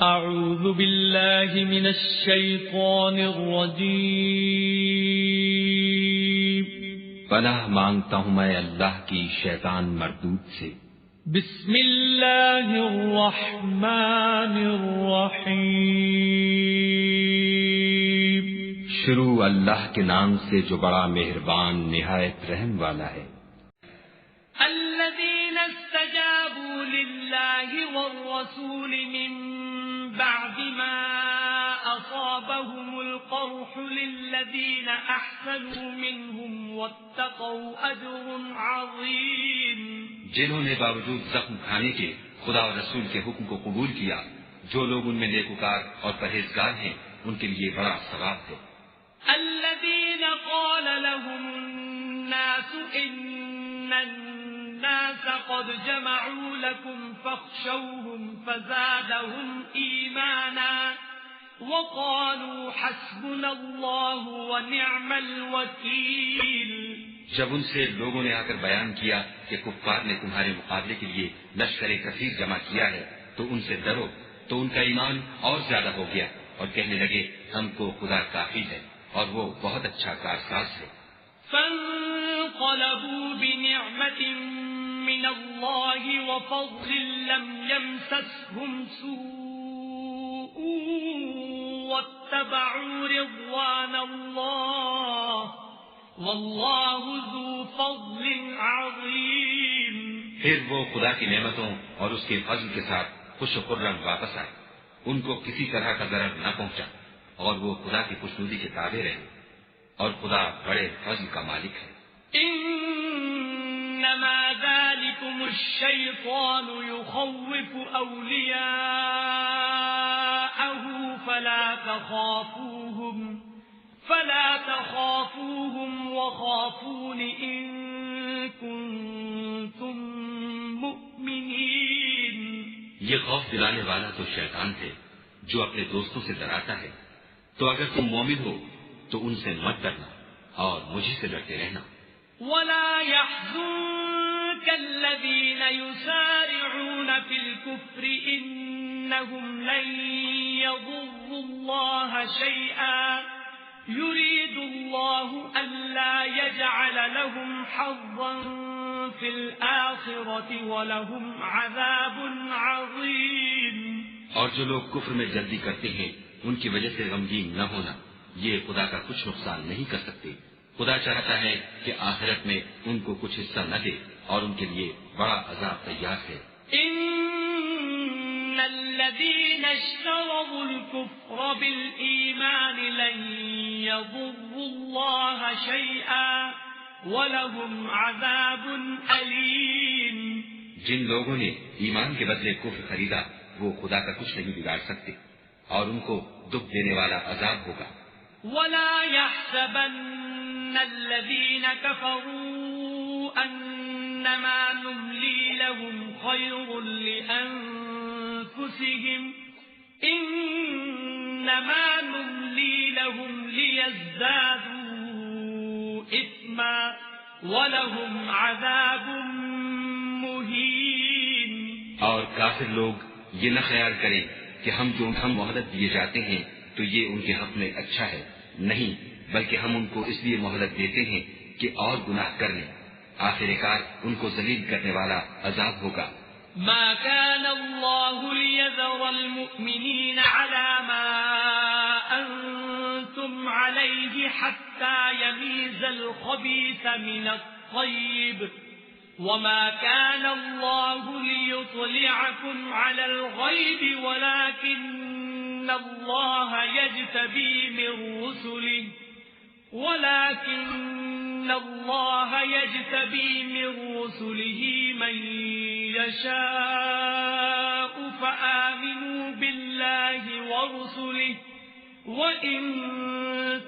اعوذ باللہ من الشیطان الرجیم پناہ مانگتا ہوں میں اللہ کی شیطان مردود سے۔ بسم اللہ الرحمن الرحیم شروع اللہ کے نام سے جو بڑا مہربان نہایت رحم والا ہے۔ الذین استجابوا للہ والرسول من بعد ما أصابهم القرح للذين أحسنوا منهم واتقوا أجر عظيم۔ جنہوں نے باوجود زخم کھانے کے خدا اور رسول کے حکم کو قبول کیا، جو لوگ ان میں نیکوکار اور پرہیزگار ہیں ان کے لیے بڑا ثواب ہے۔ الذين قال لهم الناس إن الناس قد جمعوا لكم فاخشوهم فزادهم إيمانا وقالوا حسبنا الله ونعم الوكيل۔ جب ان سے لوگوں نے آ کر بیان کیا کہ کفار نے تمہارے مقابلے کے لیے لشکر کثیر جمع کیا ہے تو ان سے ڈرو، تو ان کا ایمان اور زیادہ ہو گیا اور کہنے لگے ہم کو خدا کافی ہے اور وہ بہت اچھا کارساز ہے۔ فانقلبوا بنعمة من الله وفضل لم يمسسهم سوء واتبعوا رضوان الله والله ذو فضل عظيم۔ پھر وہ خدا کی نعمتوں اور اس کے فضل کے ساتھ خوش و خرم واپس آئے، ان کو کسی طرح کا ضرر نہ پہنچا اور وہ خدا کی خوشنودی کے تابع رہے، اور خدا بڑے فضل کا مالک ہے۔ انما ذلكم الشیطان يخوف اولیاءه فلا تخافوهم وخافون ان كنتم مؤمنین۔ یہ خوف دلانے والا تو شیطان ہے جو اپنے دوستوں سے ڈراتا ہے، تو اگر تم مومن ہو تو ان سے مت ڈرنا اور مجھے سے ڈرتے رہنا۔ ولا يحزنك الذين يسارعون في الكفر إنهم لن يضروا الله شيئا يريد الله ألا يجعل لهم حظا في الآخرة ولهم عذاب عظيم۔ اور جو لوگ کفر میں جلدی کرتے ہیں ان کی وجہ سے غمگین نہ ہونا، یہ خدا کا کچھ نقصان نہیں کر سکتے۔ خدا چاہتا ہے کہ آخرت میں ان کو کچھ حصہ نہ دے اور ان کے لیے بڑا عذاب تیار ہے۔ ان الذين اشتروا الكفر بالإيمان لن يضروا الله شيئا ولهم عذاب أليم۔ جن لوگوں نے ایمان کے بدلے کفر خریدا وہ خدا کا کچھ نہیں بگاڑ سکتے اور ان کو دکھ دینے والا عذاب ہوگا۔ ولا يحسبن الذين كفروا أنما نملي لهم خير لأنفسهم إنما نملي لهم ليزدادوا إثما ولهم عذاب مهين۔ اور کافر لوگ یہ نہ خیال کریں کہ ہم مہلت دیے جاتے ہیں تو یہ ان کے حق میں اچھا ہے، نہیں، بلکہ ہم ان کو اس لیے مہلت دیتے ہیں کہ اور گناہ کر لیں، آخر کار ان کو ذلیل کرنے والا عذاب ہوگا۔ ما كان الله ليذر المؤمنين على ما أنتم عليه حتى يميز الخبيث من الطيب وما كان الله ليطلعكم على الغيب ولكن الله يجتبي من رسله من يشاء فآمنوا بالله ورسله وإن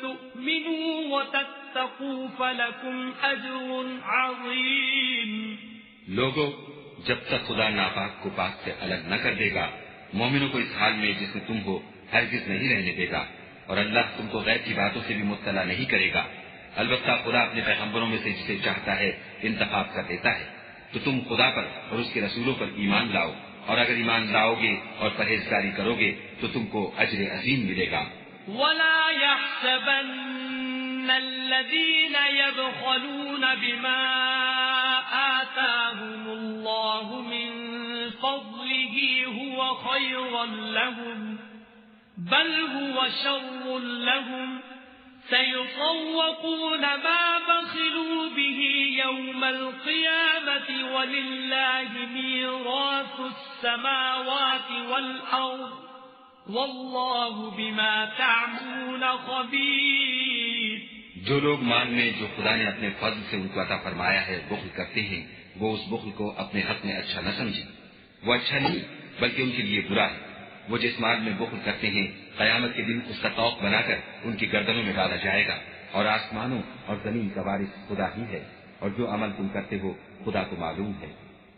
تؤمنوا وتتقوا فلكم أجر عظيم۔ لوگو، جب تک خدا ناپاک کو پاک سے الگ نہ کر دے گا، مومنوں کو اس حال میں جس میں تم ہو ہرگز نہیں رہنے دے گا، اور اللہ تم کو غیب کی باتوں سے بھی مطلع نہیں کرے گا۔ البتہ خدا اپنے پیغمبروں میں سے جسے چاہتا ہے انتخاب کر دیتا ہے، تو تم خدا پر اور اس کے رسولوں پر ایمان لاؤ اور اگر ایمان لاؤ گے اور پرہیزگاری کرو گے تو تم کو اجر عظیم ملے گا۔ ولا يحسبن الذين يبخلون بما آتاهم الله من فضله هو خيرا لهم بل هو شر لهم سيطوقون ما بخلوا به يوم القيامة ولله ميراث السماوات والأرض واللہ بما تعملون خبیر۔ جو لوگ مال میں جو خدا نے اپنے فضل سے ان کو عطا فرمایا ہے بخل کرتے ہیں، وہ اس بخل کو اپنے حق میں اچھا نہ سمجھیں، وہ اچھا نہیں بلکہ ان کے لیے برا ہے۔ وہ جس مال میں بخل کرتے ہیں قیامت کے دن اس کا طوق بنا کر ان کی گردنوں میں ڈالا جائے گا، اور آسمانوں اور زمین کا وارث خدا ہی ہے، اور جو عمل تم کرتے ہو خدا کو معلوم ہے۔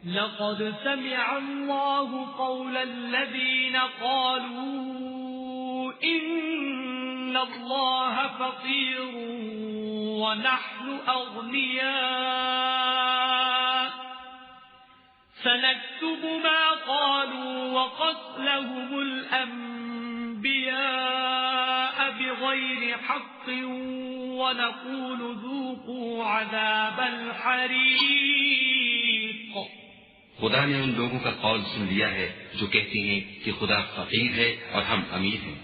لقد سمع الله قول الذين قالوا إن الله فقير ونحن أغنياء سنكتب ما قالوا وقتلهم الأنبياء بغير حق ونقول ذوقوا عذاب الحريق۔ خدا نے ان لوگوں کا قول سن لیا ہے جو کہتے ہیں کہ خدا فقیر ہے اور ہم امیر ہیں۔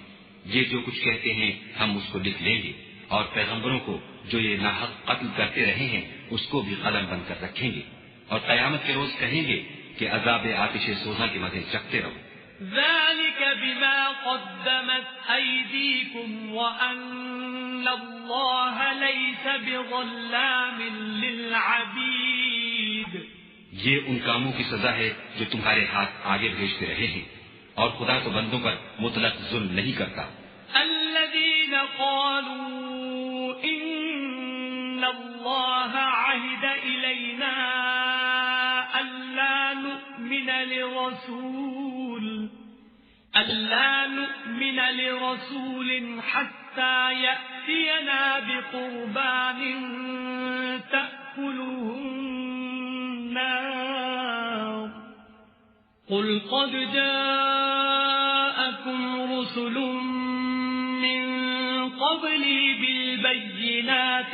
یہ جو کچھ کہتے ہیں ہم اس کو لکھ لیں گے، اور پیغمبروں کو جو یہ ناحق قتل کرتے رہے ہیں اس کو بھی قلم بند کر رکھیں گے، اور قیامت کے روز کہیں گے کہ عذاب آتش سوزاں کے مزے چکھتے رہو۔ ذلك بما قدمت أيديكم وأن الله ليس بظلام للعبيد۔ یہ ان کاموں کی سزا ہے جو تمہارے ہاتھ آگے بھیجتے رہے ہیں، اور خدا تو بندوں پر مطلق ظلم نہیں کرتا۔ الذين قالوا إن الله عهد إلينا ألا نؤمن لرسول حتى يأتينا بقربان تأكله النار قل قد جاءكم رسل من قبلي بالبينات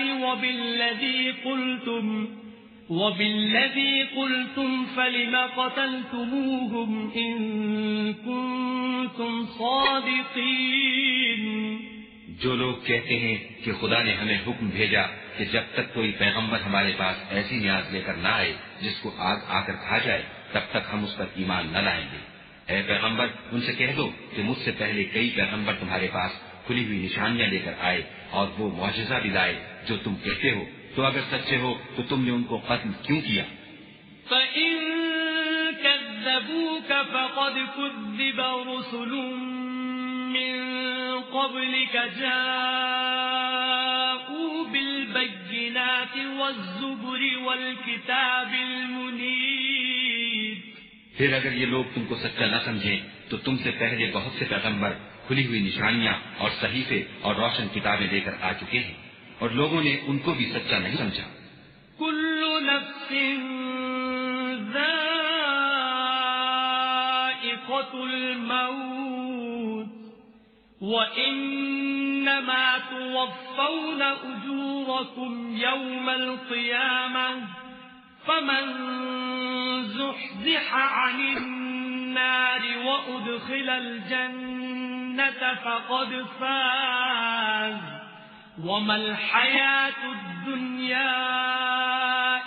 وبالذي قلتم فلم قتلتموهم إن كنتم صادقين۔ جو لوگ کہتے ہیں کہ خدا نے ہمیں حکم بھیجا کہ جب تک کوئی پیغمبر ہمارے پاس ایسی نیاز لے کر نہ آئے جس کو آگ آ کر کھا جائے تب تک ہم اس پر ایمان نہ لائیں گے۔ اے پیغمبر ان سے کہہ دو کہ مجھ سے پہلے کئی پیغمبر تمہارے پاس کھلی ہوئی نشانیاں لے کر آئے اور وہ معجزہ بھی لائے جو تم کہتے ہو، تو اگر سچے ہو تو تم نے ان کو قتل کیوں کیا؟ فَإِن كَذَّبُوكَ فَقَدْ كُذِّبَ رُسُلٌ مِّن قَبْلِكَ جَاءُوا بِالْبَيِّنَاتِ وَالزُّبُرِ وَالْكِتَابِ الْمُنِيرِ۔ پھر اگر یہ لوگ تم کو سچا نہ سمجھیں تو تم سے پہلے بہت سے پیغمبر کھلی ہوئی نشانیاں اور صحیفے اور روشن کتابیں لے کر آ چکے ہیں، اور لوگوں نے ان کو بھی سچا نہیں سمجھا۔ كل نفس ذائقة الموت وإنما توفون أجوركم يوم القيامة فمن زحزح عن النار وأدخل الجنة فقد فاز وما الحياة الدنيا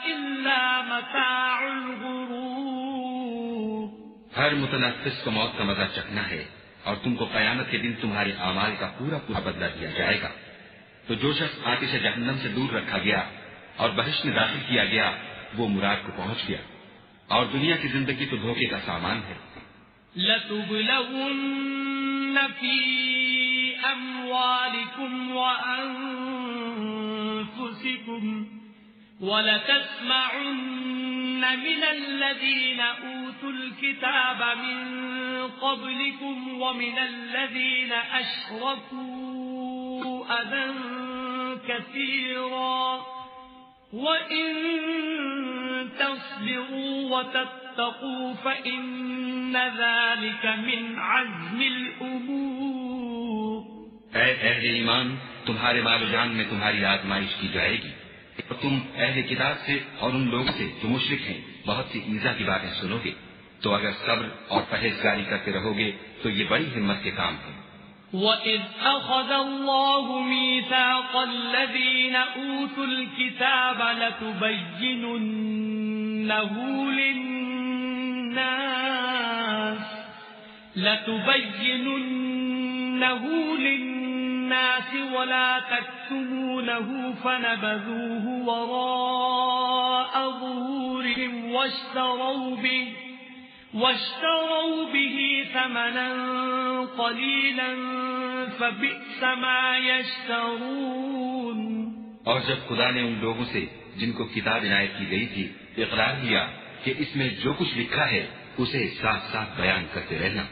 إلا متاع الغرور۔ ہر متنفس کو موت کا مزہ چکھنا ہے، اور تم کو قیامت کے دن تمہارے اعمال کا پورا بدلہ دیا جائے گا۔ تو جو شخص آتش جہنم سے دور رکھا گیا اور بہشت میں داخل کیا گیا وہ مراد کو پہنچ گیا، اور دنیا کی زندگی تو دھوکے کا سامان ہے۔ لَتُبْلَوُنَّ فِي أَمْوَالِكُمْ وَأَنفُسِكُمْ وَلَتَسْمَعُنَّ مِنَ الَّذِينَ أُوتُوا الْكِتَابَ مِنْ قَبْلِكُمْ وَمِنَ الَّذِينَ أَشْرَكُوا أَذًى كَثِيرًا وَإِن تَصْبِرُوا وَتَتَّقُوا واتقوا فإن ذلك من عزم الأمور. اے اہل ایمان، تمہارے مال و جان میں تمہاری آزمائش کی جائے گی، اور تم اہل کتاب سے اور ان لوگوں سے جو مشرک ہیں بہت سی ایذا کی باتیں سنو گے، تو اگر صبر اور پرہیزگاری کرتے رہو گے تو یہ بڑی ہمت کے کام ہے. وَإِذْ أَخَذَ اللَّهُ مِيثَاقَ الَّذِينَ أُوتُوا الْكِتَابَ لَتُبَيِّنُنَّهُ لِلنَّاسِ وَلَا تَكْتُمُونَهُ فَنَبَذُوهُ وَرَاءَ ظُهُورِهِمْ واشتروا به ثمنا قليلا فبئس ما يشترون. اور جب خدا نے ان لوگوں سے جن کو کتاب عنایت کی گئی تھی اقرار کیا کہ اس میں جو کچھ لکھا ہے اسے صاف صاف بیان کرتے رہنا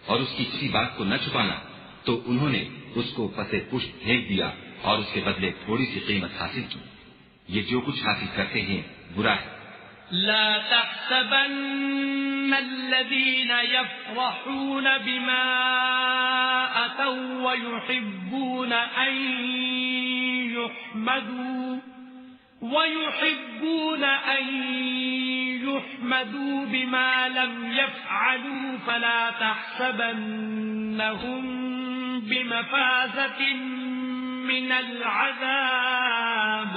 اور اس کی کسی بات کو نہ چھپانا، تو انہوں نے اس کو پس پشت پھینک دیا اور اس کے بدلے تھوڑی سی قیمت حاصل کی. یہ جو کچھ حاصل کرتے ہیں برا ہے. لا تحسبن الذين يفرحون بما أتوا ويحبون أن يحمدوا بما لم يفعلوا فلا تحسبنهم بمفازة من العذاب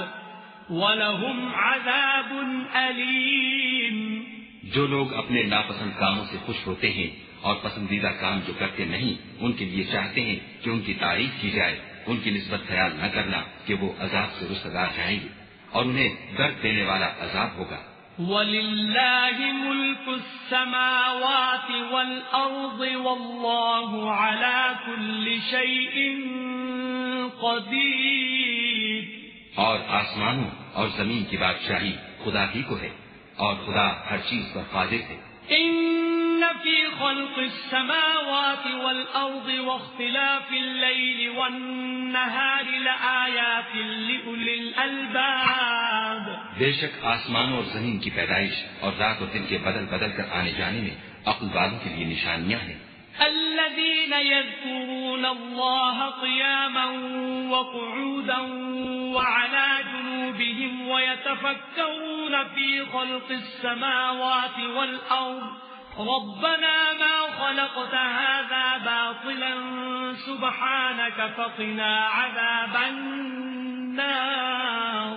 وَلَهُمْ عَذَابٌ أَلِيمٌ. جو لوگ اپنے ناپسند کاموں سے خوش ہوتے ہیں اور پسندیدہ کام جو کرتے نہیں ان کے لیے چاہتے ہیں کہ ان کی تعریف کی جائے، ان کی نسبت خیال نہ کرنا کہ وہ عذاب سے رسوا جائیں گے اور انہیں درد دینے والا عذاب ہوگا. وَلِلَّهِ مُلْكُ السَّمَاوَاتِ وَالْأَرْضِ وَاللَّهُ عَلَى كُلِّ شَيْءٍ قَدِيرٌ. اور آسمانوں اور زمین کی بادشاہی خدا ہی کو ہے اور خدا ہر چیز پر قادر ہے. ان فی خلق السماوات والارض واختلاف الليل والنهار لآیات لأولی الالباب. بے شک آسمانوں اور زمین کی پیدائش اور رات اور دن کے بدل بدل کر آنے جانے میں عقل والوں کے لیے نشانیاں ہیں. الذين يذكرون الله قياما وقعودا وعلى جنوبهم ويتفكرون في خلق السماوات والأرض ربنا ما خلقت هذا باطلا سبحانك فقنا عذاب النار.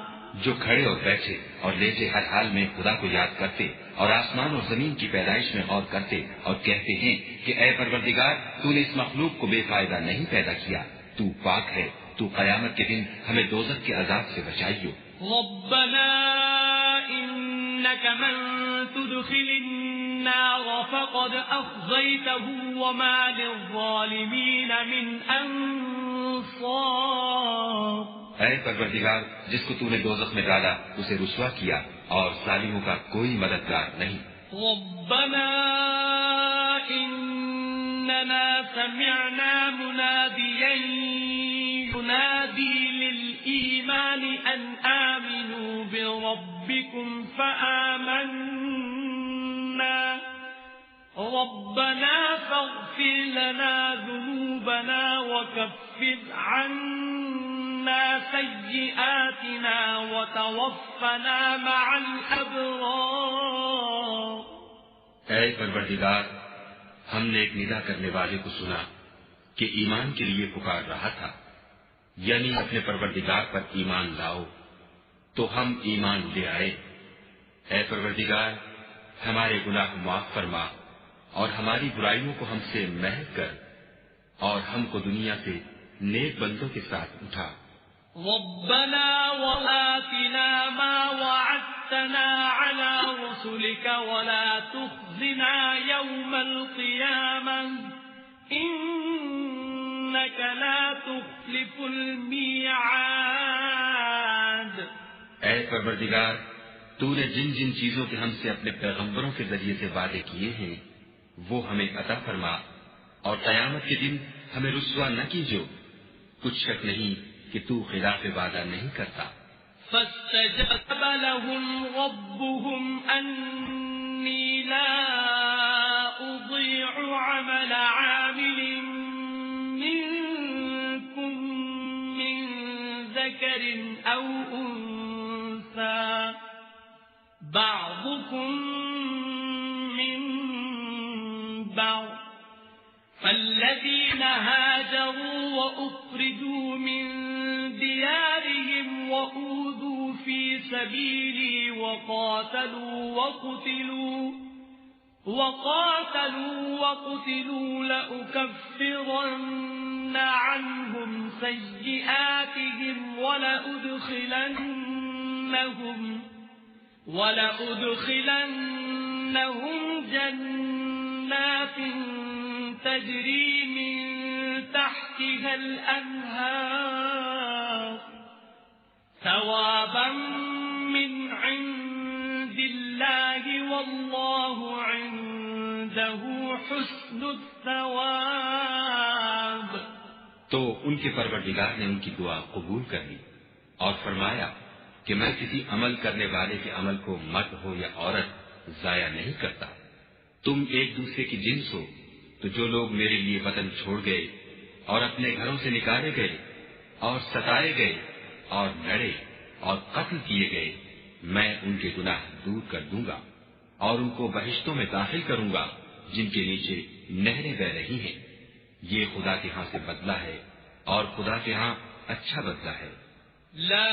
جو کھڑے اور بیٹھے اور لیٹے ہر حال میں خدا کو یاد کرتے اور آسمان اور زمین کی پیدائش میں غور کرتے اور کہتے ہیں کہ اے پروردگار تو نے اس مخلوق کو بے فائدہ نہیں پیدا کیا، تو پاک ہے، تو قیامت کے دن ہمیں دوزخ کے عذاب سے بچائیو. ربنا انك من تدخل النار فقد اخزيته وما للظالمين من انصار. اے پروردگار جس کو تو نے دوزخ میں ڈالا اسے رسوا کیا اور ظالموں کا کوئی مددگار نہیں. ربنا اننا سمعنا مناديا ينادي للإيمان أن آمنوا بربكم فآمنا ربنا فاغفر لنا ذنوبنا وكفر عنا سيئاتنا وتوفنا مع الأبرار. اے پروردگار ہم نے ایک ندا کرنے والے کو سنا کہ ایمان کے لیے پکار رہا تھا، یعنی اپنے پروردگار پر ایمان لاؤ، تو ہم ایمان لے آئے. اے پروردگار ہمارے گناہ معاف فرما اور ہماری برائیوں کو ہم سے محو کر اور ہم کو دنیا سے نیک بندوں کے ساتھ اٹھا. ربنا وآتنا ما وعدتنا على رسلك ولا تخزنا يوم القيامة إنك لا تخلف الميعاد. اے پروردگار تو نے جن جن چیزوں کے ہم سے اپنے پیغمبروں کے ذریعے سے وعدے کیے ہیں وہ ہمیں عطا فرما اور قیامت کے دن ہمیں رسوا نہ کیجو. کچھ شک نہیں کہ تو خلاف وعدہ نہیں کرتا. فاستجاب لهم ربهم أن إني لا أضيع عمل عامل منكم من ذكر أو أنثى بعضكم من بعض فالذين هاجروا وأخرجوا من ديارهم وأوذوا في سبيلي وقاتلوا لأكفرن عنهم سيئاتهم ولأدخلنهم جنات تجري من تحتها الأنهار ثوابا من عند الله والله عنده حسن الثواب. تو ان کے پروردگار نے ان کی دعا قبول کر لی اور فرمایا کہ میں کسی عمل کرنے والے کے عمل کو مرد ہو یا عورت ضائع نہیں کرتا. تم ایک دوسرے کی جنس ہو، تو جو لوگ میرے لیے وطن چھوڑ گئے اور اپنے گھروں سے نکالے گئے اور ستائے گئے اور لڑے اور قتل کیے گئے، میں ان کے گناہ دور کر دوں گا اور ان کو بہشتوں میں داخل کروں گا جن کے نیچے نہریں بہ رہی ہیں. یہ خدا کے ہاں سے بدلہ ہے اور خدا کے ہاں اچھا بدلہ ہے. لا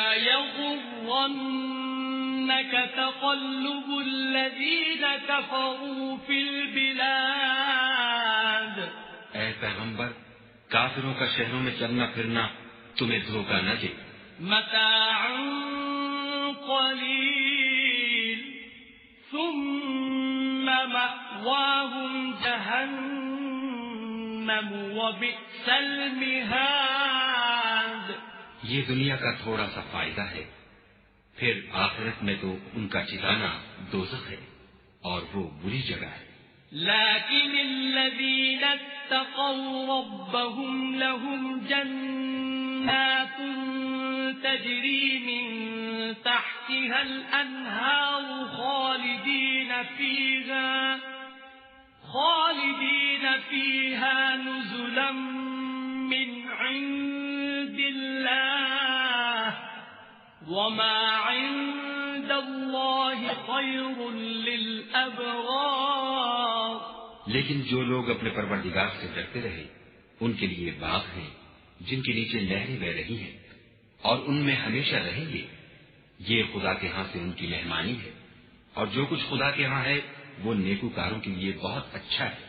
يغرنك تقلب الذين كفروا في البلاد. اے پیغمبر، کافروں کا شہروں میں چلنا پھرنا تمہیں دھوکہ نہ دے. متاع قلیل ثم مأواهم جہنم وبئس المہاد. یہ دنیا کا تھوڑا سا فائدہ ہے، پھر آخرت میں تو ان کا ٹھکانہ دوزخ ہے اور وہ بری جگہ ہے. لیکن الذین اتقوا ربهم لهم جنات تجری من تحتها الانہار خالدین فیہا نزلا من عند اللہ وما عند اللہ خیر للابرار. لیکن جو لوگ اپنے پروردگار سے ڈرتے رہے ان کے لیے باغ ہیں جن کے نیچے نہریں بہ رہی ہیں اور ان میں ہمیشہ رہیں گے. یہ خدا کے ہاں سے ان کی مہمانی ہے اور جو کچھ خدا کے ہاں ہے وہ نیکوکاروں کے لیے بہت اچھا ہے.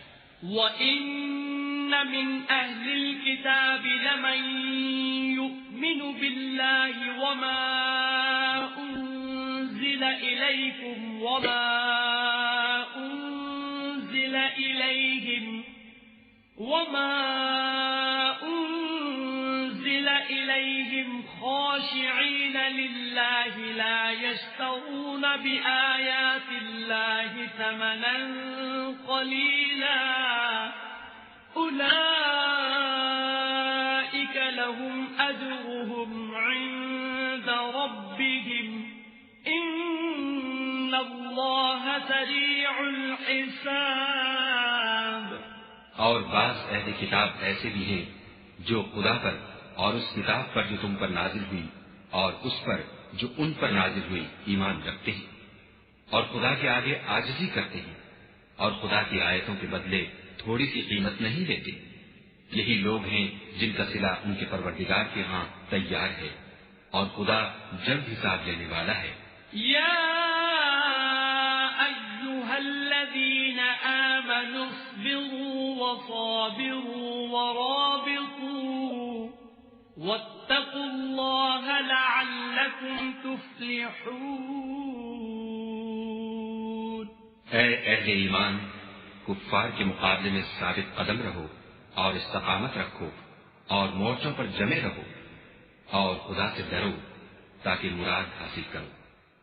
وَإِنَّ مِنْ أَهْلِ الْكِتَابِ لَمَنْ يُؤْمِنُ بِاللَّهِ وَمَا أُنْزِلَ إِلَيْكُمْ وَمَا أُنْزِلَ إِلَيْهِمْ خَاشِعِينَ لِلَّهِ لَا يَشْتَرُونَ بِآيَاتِ اللَّهِ ثَمَنًا قَلِيلًا أُولَئِكَ لَهُمْ أَجْرُهُمْ عِندَ رَبِّهِمْ إِنَّ اللَّهَ سَرِيعُ الْحِسَابِ. اور بعض اہل کتاب ایسے بھی ہیں جو خدا پر اور اس کتاب پر جو تم پر نازل ہوئی اور اس پر جو ان پر نازل ہوئی ایمان رکھتے ہیں اور خدا کے آگے عاجزی کرتے ہیں اور خدا کی آیتوں کے بدلے تھوڑی سی قیمت نہیں لیتے. یہی لوگ ہیں جن کا صلہ ان کے پروردگار کے ہاں تیار ہے اور خدا جلد حساب لینے والا ہے. یا ایھا الذین آمنوا اصبروا وصابروا ورابطوا واتقوا اللہ لعلکم تفلحون. اے اہل ایمان، کفار کے مقابلے میں ثابت قدم رہو اور استقامت رکھو اور مورچوں پر جمے رہو اور خدا سے ڈرو تاکہ مراد حاصل کرو.